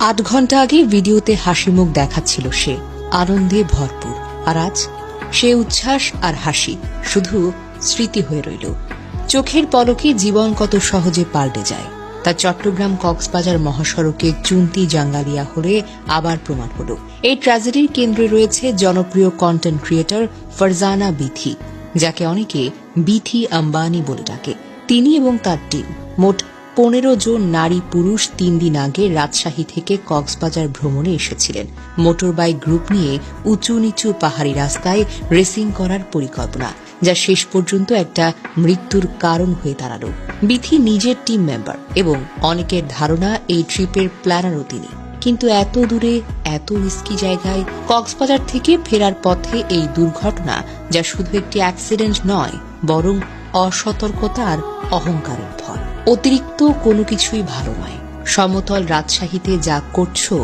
8 ঘন্টা আগে ভিডিওতে হাসি মুখ দেখাচ্ছিল সে, আনন্দে ভরপুর। আর আজ সে উচ্ছ্বাস আর হাসি শুধু স্মৃতি হয়ে রইল। চোখের পলকে জীবন কত সহজে পাল্টে যায় তা চট্টগ্রাম কক্সবাজার মহাসড়কে চুন্তি জাঙ্গালিয়া হলে আবার প্রমাণ হল। এই ট্র্যাজেডির কেন্দ্রে রয়েছে জনপ্রিয় কন্টেন্ট ক্রিয়েটর ফারজানা বিথি, যাকে অনেকে বিথি আম্বানি বলে ডাকে। তিনি এবং তার টিম মোট 15 জন নারী পুরুষ 3 দিন আগে রাজশাহী থেকে কক্সবাজার ভ্রমণে এসেছিলেন। মোটরবাইক গ্রুপ নিয়ে উঁচু নিচু পাহাড়ি রাস্তায় রেসিং করার পরিকল্পনা, যা শেষ পর্যন্ত একটা মৃত্যুর কারণ হয়ে দাঁড়াল। বিথি নিজের টিম মেম্বার এবং অনেকের ধারণা এই ট্রিপের প্ল্যানারও তিনি। কিন্তু এত দূরে, এত রিস্কি জায়গায় কক্সবাজার থেকে ফেরার পথে এই দুর্ঘটনা, যা শুধু একটি অ্যাক্সিডেন্ট নয় বরং অসতর্কতা আর অহংকারের ফল। অতিরিক্ত কোনো কিছুই ভালো নয়। সমতল রাজশাহীতে যা করছো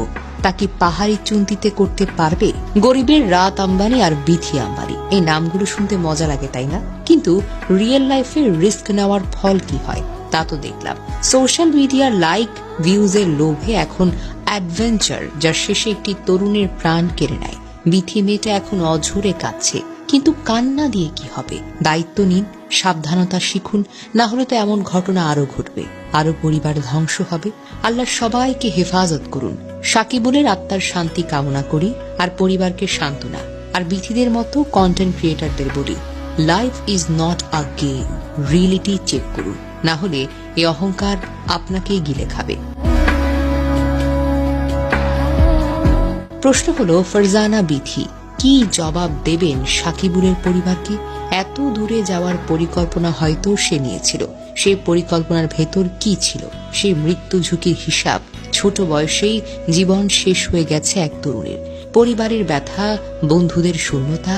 তা কি পাহাড়ি চুন্তিতে করতে পারবে? গরিবের রাত আম্বানি আর বিথি আম্বানি, এই নামগুলো শুনতে মজা লাগে তাই না? কিন্তু রিয়েল লাইফে রিস্ক নেওয়ার ফল কি হয় তা তো দেখলাম। সোশ্যাল মিডিয়ার লাইক ভিউজের লোভে এখন অ্যাডভেঞ্চার, যার শেষে একটি তরুণের প্রাণ কেড়ে নেয়। বিথি মেয়েটা এখন অঝরে কাঁদছে, কিন্তু কান্না দিয়ে কি হবে? দায়িত্ব নিন, সাবধানতা শিখুন, না হলে তো এমন ঘটনা আরো ঘটবে, আরো পরিবার ধ্বংস হবে। আল্লাহ সবাইকে হেফাজত করুন। সাকিবুলের আত্মার শান্তি কামনা করি আর পরিবারকে সান্ত্বনা। আর বিথিদের মতো কন্টেন্ট ক্রিয়েটরদের বলি, life is not a game, reality check করুন, না হলে এই অহংকার আপনাকেই গিলে খাবে। প্রশ্ন হলো, ফারজানা বিথি কি জবাব দেবেন সাকিবুলের পরিবারকে? এত দূরে যাওয়ার পরিকল্পনা হয়তো সে নিয়েছিল, সেই পরিকল্পনার ভেতর কি ছিল? সেই মৃত্যু ঝুঁকির হিসাব। ছোট বয়সেই জীবন শেষ হয়ে গেছে এক তরুণের। পরিবারের ব্যথা, বন্ধুদের শূন্যতা,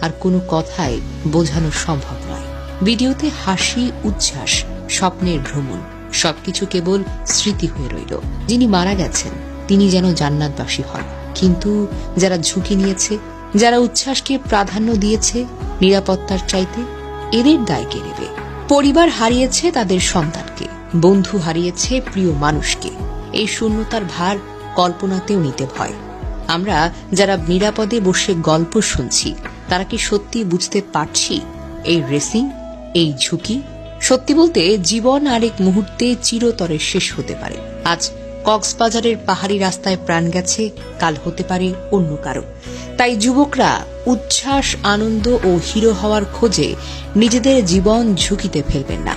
আর কোনো কথায় বোঝানো সম্ভব নয়। ভিডিওতে হাসি, উচ্ছ্বাস, স্বপ্নের ভ্রমণ, সবকিছু কেবল স্মৃতি হয়ে রইল। যিনি মারা গেছেন তিনি যেন জান্নাতবাসী হন, কিন্তু যারা ঝুঁকি নিয়েছে, যারা উচ্ছ্বাসকে প্রাধান্য দিয়েছে নিরাপত্তার চাইতে, এদের দায় কে নেবে? পরিবার হারিয়েছে তাদের সন্তানকে, বন্ধু হারিয়েছে প্রিয় মানুষকে। এই শূন্যতার ভার কল্পনাতেও নিতে ভয়। আমরা যারা নিরাপদে বসে গল্প শুনছি, তারা কি সত্যি বুঝতে পারছি এই রেসিং, এই ঝুঁকি? সত্যি বলতে জীবন আরেক মুহূর্তে চিরতরে শেষ হতে পারে। আজ কক্সবাজারের পাহাড়ি রাস্তায় প্রাণ গেছে, কাল হতে পারে অন্য কারো। তাই যুবকরা উচ্ছ্বাস, আনন্দ ও হিরো হওয়ার খোঁজে নিজেদের জীবন ঝুঁকিতে ফেলবেন না।